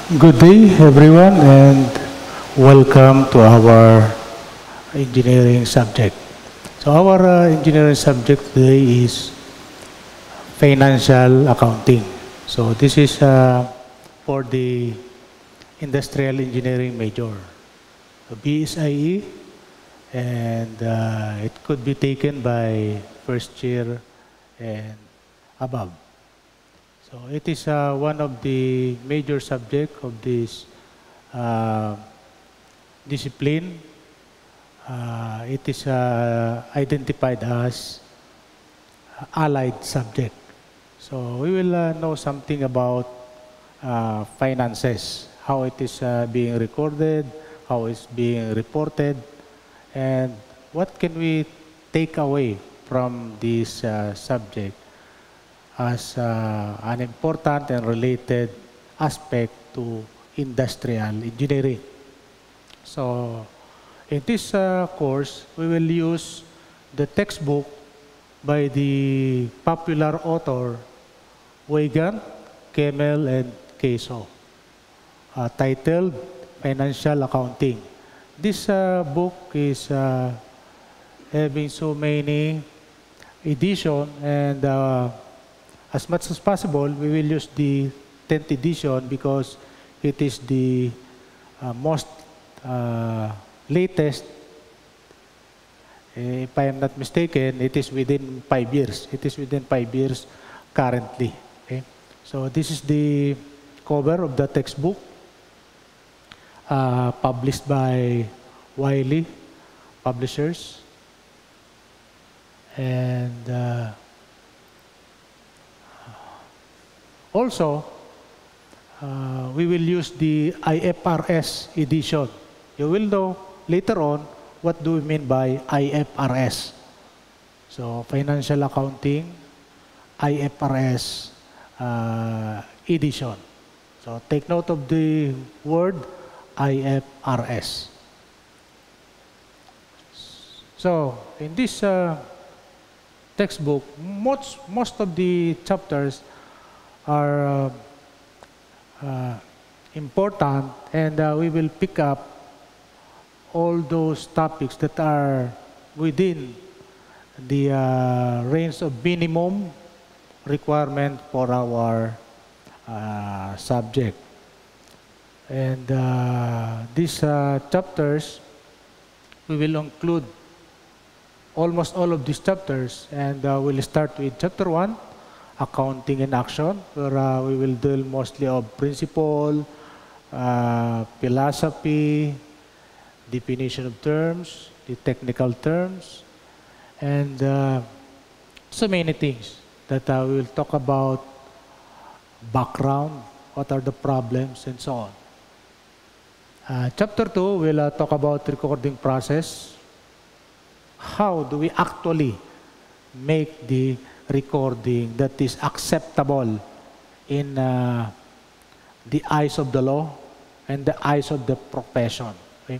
Good day, everyone, and welcome to our engineering subject. So our engineering subject today is financial accounting. So this is for the industrial engineering major, BSIE, and it could be taken by first year and above. So it is one of the major subjects of this discipline. It is identified as allied subject. So we will know something about finances, how it is being recorded, how it's being reported, and what can we take away from this subject as an important and related aspect to industrial engineering. So in this course, we will use the textbook by the popular author Weigand, Kemmel, and Keso, titled Financial Accounting. This book is having so many editions, and as much as possible, we will use the 10th edition because it is the most latest. If I am not mistaken, it is within 5 years. It is within 5 years currently. Okay? So this is the cover of the textbook, published by Wiley Publishers. And also, we will use the IFRS edition. You will know later on what do we mean by IFRS. So, financial accounting, IFRS edition. So, take note of the word IFRS. So, in this textbook, most of the chapters are important, and we will pick up all those topics that are within the range of minimum requirement for our subject. And these chapters, we will include almost all of these chapters, and we'll start with chapter 1, Accounting in Action, where we will deal mostly of principle, philosophy, definition of terms, the technical terms, and so many things that we will talk about, background, what are the problems, and so on. Chapter 2 will talk about recording process. How do we actually make the recording that is acceptable in the eyes of the law and the eyes of the profession. Okay?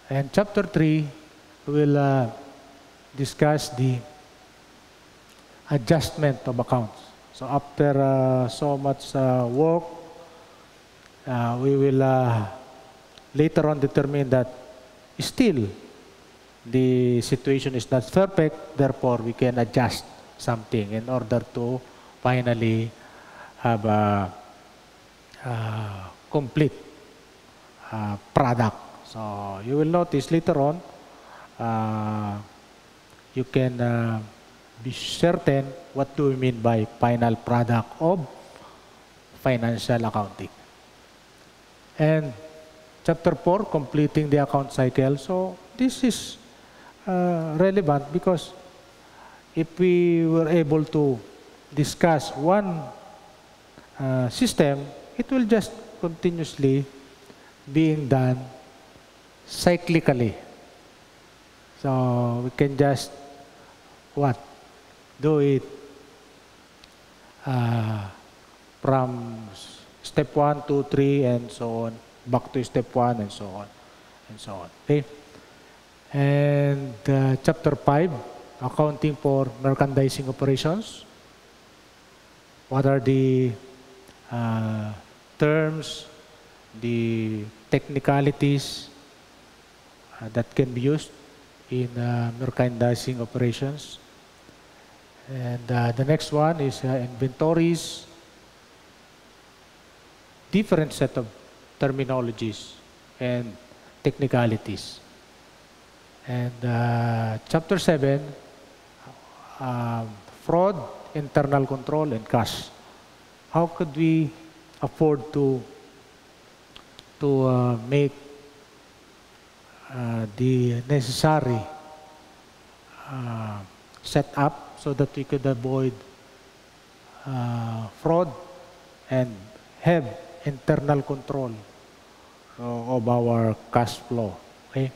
And chapter 3 will discuss the adjustment of accounts. So after so much work, we will later on determine that still the situation is not perfect, therefore we can adjust something in order to finally have a complete product. So you will notice later on, you can be certain what do we mean by final product of financial accounting. And chapter 4, completing the account cycle. So this is relevant because if we were able to discuss one system, it will just continuously being done cyclically. So we can just do it from step 1, 2, 3, and so on, back to step 1, and so on, and so on. Okay? And chapter 5, accounting for merchandising operations. What are the terms, the technicalities that can be used in merchandising operations. And the next one is inventories, different set of terminologies and technicalities. And chapter 7, fraud, internal control, and cash. How could we afford to make the necessary set up so that we could avoid fraud and have internal control of our cash flow. Okay?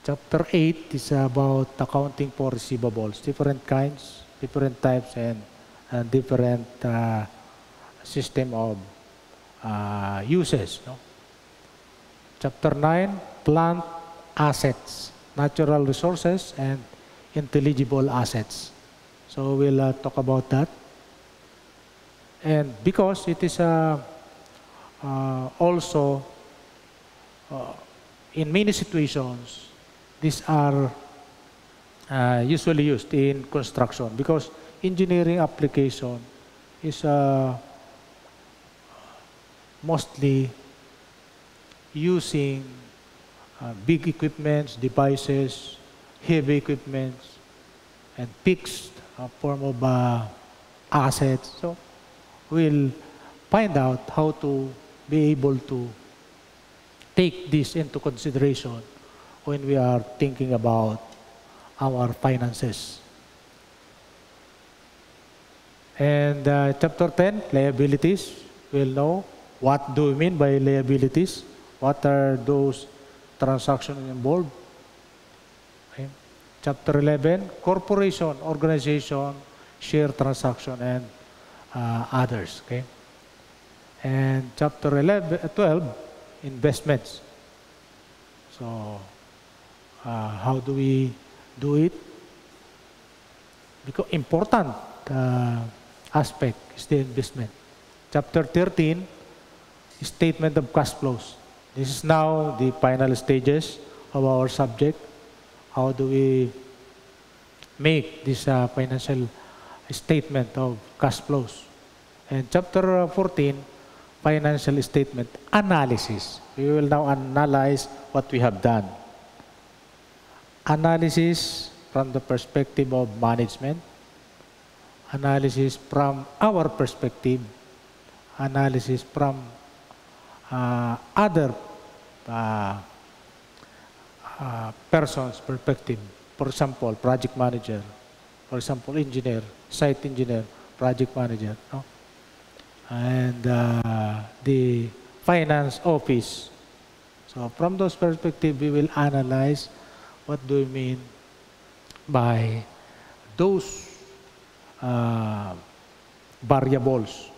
Chapter 8 is about accounting for receivables, different kinds, different types, and different system of uses. No? Chapter 9, plant assets, natural resources, and intelligible assets. So we'll talk about that. And because it is also in many situations, these are usually used in construction because engineering application is mostly using big equipments, devices, heavy equipments, and fixed form of assets. So we'll find out how to be able to take this into consideration when we are thinking about our finances. And chapter 10, liabilities. We'll know what do we mean by liabilities, what are those transactions involved. Okay. Chapter 11, corporation, organization, share transaction, and others. Okay. And chapter 12, investments. So how do we do it? Because important aspect is the investment. Chapter 13, statement of cash flows. This is now the final stages of our subject. How do we make this financial statement of cash flows? And chapter 14, financial statement analysis. We will now analyze what we have done. Analysis from the perspective of management, analysis from our perspective, analysis from other person's perspective. For example, project manager, for example, engineer, site engineer, project manager, no? And the finance office. So from those perspectives, we will analyze what do we mean by those variables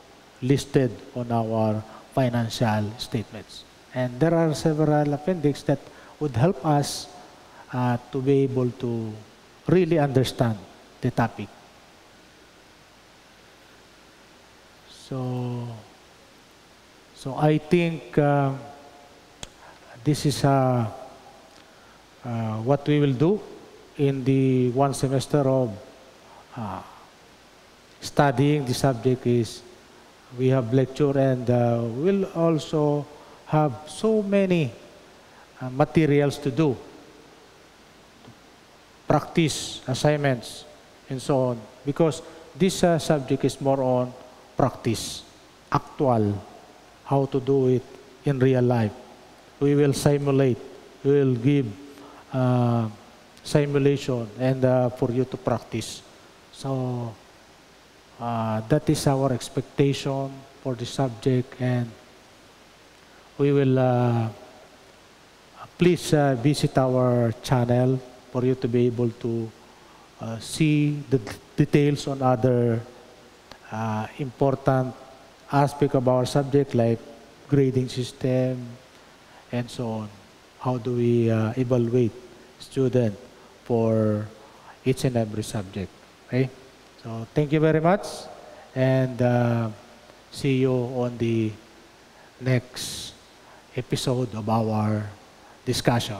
listed on our financial statements. And there are several appendix that would help us to be able to really understand the topic. So I think this is what we will do in the one semester of studying the subject is we have lecture and we'll also have so many materials to do, practice assignments and so on, because this subject is more on practice, actual, how to do it in real life. We will simulate, we will give simulation and for you to practice. So that is our expectation for the subject, and we will please visit our channel for you to be able to see the details on other important aspect of our subject like grading system and so on. How do we evaluate student for each and every subject? Okay? So thank you very much, and see you on the next episode of our discussion.